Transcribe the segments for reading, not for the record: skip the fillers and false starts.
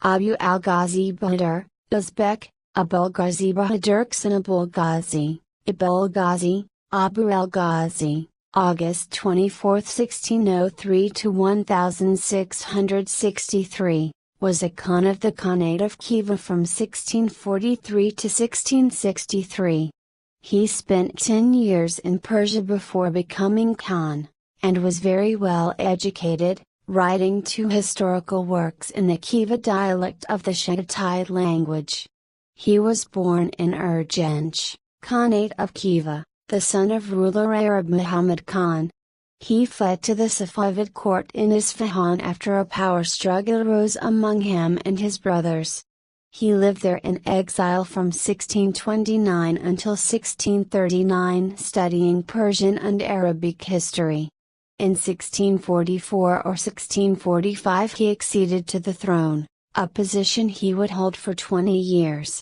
Abulgʻozi Bahodur, Uzbek, Abulgʻozi Bahodirxon Abulgazi, Ebulgazi, Abu-l-Ghazi, August 24, 1603 to 1663, was a Khan of the Khanate of Khiva from 1643 to 1663. He spent 10 years in Persia before becoming Khan, and was very well educated, writing 2 historical works in the Khiva dialect of the Chagatai language. He was born in Urgench, Khanate of Khiva, the son of ruler Arab Muhammad Khan. He fled to the Safavid court in Isfahan after a power struggle arose among him and his brothers. He lived there in exile from 1629 until 1639, studying Persian and Arabic history. In 1644 or 1645 he acceded to the throne, a position he would hold for 20 years.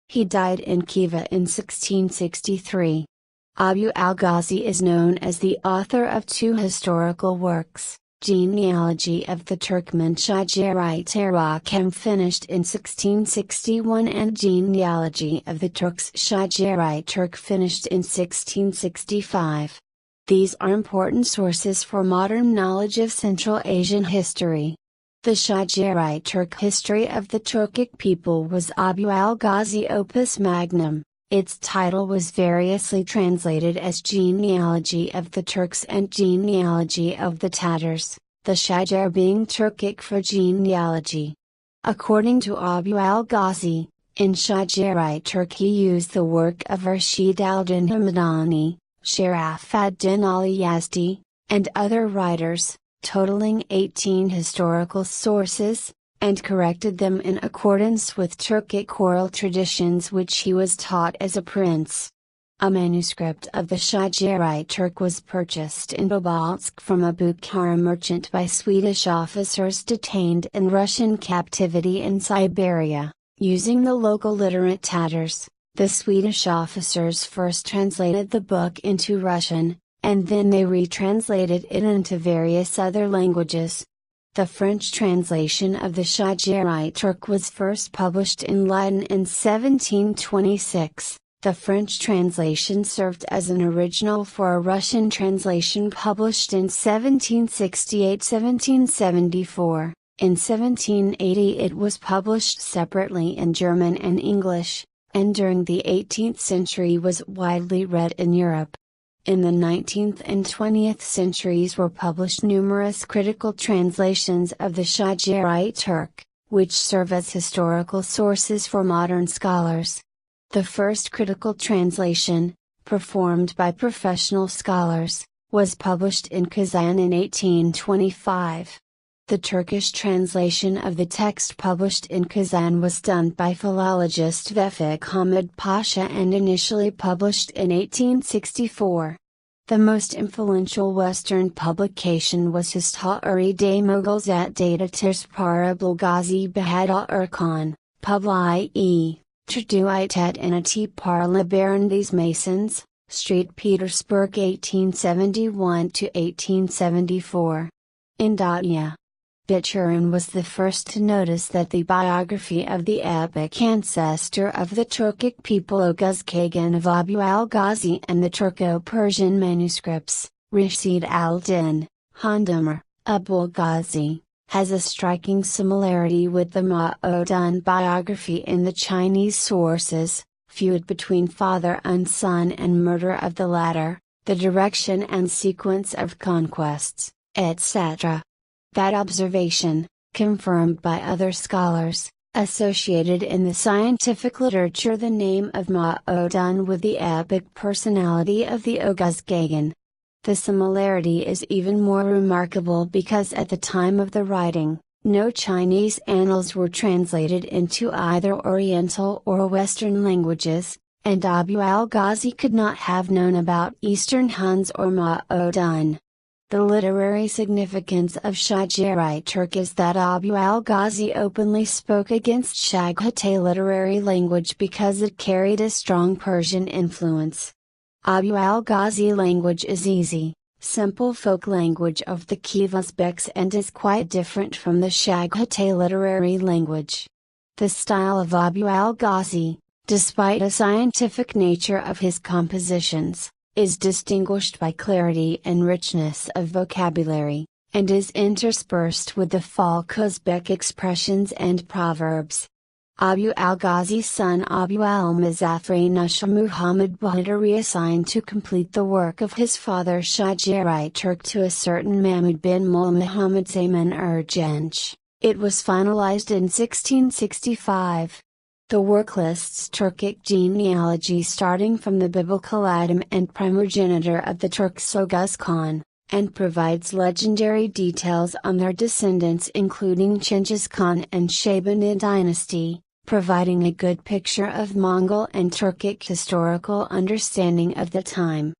He died in Khiva in 1663. Abu-l-Ghazi is known as the author of 2 historical works, Genealogy of the Turkmen Shajare-i Tarakime finished in 1661 and Genealogy of the Turks Shajare-i Türk finished in 1665. These are important sources for modern knowledge of Central Asian history. The Shajare-i Türk history of the Turkic people was Abulgʻozi opus magnum. Its title was variously translated as Genealogy of the Turks and Genealogy of the Tatars, the Shajare being Turkic for genealogy. According to Abulgʻozi, in Shajare-i Türk he used the work of Rashid al-Din Hamadani, Sharaf ad-Din al-Yazdi, and other writers, totaling 18 historical sources, and corrected them in accordance with Turkic oral traditions which he was taught as a prince. A manuscript of the Shajare-i Türk was purchased in Tobolsk from a Bukhara merchant by Swedish officers detained in Russian captivity in Siberia, using the local literate Tatars. The Swedish officers first translated the book into Russian, and then they retranslated it into various other languages. The French translation of the Shajare-i Türk was first published in Leiden in 1726. The French translation served as an original for a Russian translation published in 1768-1774. In 1780 it was published separately in German and English, and during the 18th century was widely read in Europe. In the 19th and 20th centuries were published numerous critical translations of the Shajare-i Türk, which serve as historical sources for modern scholars. The first critical translation, performed by professional scholars, was published in Kazan in 1825. The Turkish translation of the text published in Kazan was done by philologist Vefik Hamid Pasha and initially published in 1864. The most influential Western publication was his Ta'ari de Mughals at Datatis par Abulgʻozi Bahodirxon, Publi Traduitet Anati par la Baron des Masons, Street Petersburg 1871 to 1874. In Datya. Bichurin was the first to notice that the biography of the epic ancestor of the Turkic people Oghuz of Abu-l-Ghazi and the Turco-Persian manuscripts, Rashid al-Din, Handamar, Abulgʻozi, has a striking similarity with the Ma'odan biography in the Chinese sources, feud between father and son and murder of the latter, the direction and sequence of conquests, etc. That observation, confirmed by other scholars, associated in the scientific literature the name of Ma'odan with the epic personality of the Oghuz. The similarity is even more remarkable because at the time of the writing, no Chinese annals were translated into either Oriental or Western languages, and Abu-l-Ghazi could not have known about Eastern Huns or Ma'odan. The literary significance of Shajare-i Türk is that Abu-l-Ghazi openly spoke against Chagatai literary language because it carried a strong Persian influence. Abu-l-Ghazi language is easy, simple folk language of the Khiva Uzbeks and is quite different from the Chagatai literary language. The style of Abu-l-Ghazi, despite a scientific nature of his compositions, is distinguished by clarity and richness of vocabulary, and is interspersed with the folk Uzbek expressions and proverbs. Abu-l-Ghazi's son Abu-l-Muzaffar Nushah Muhammad Bahadur reassigned to complete the work of his father Shajare-i Türk to a certain Mahmud bin Mul Muhammad Zaman Urgench. It was finalized in 1665. The work lists Turkic genealogy starting from the biblical Adam and primogenitor of the Turks Oghuz Khan, and provides legendary details on their descendants including Chingiz Khan and Shabanid dynasty, providing a good picture of Mongol and Turkic historical understanding of the time.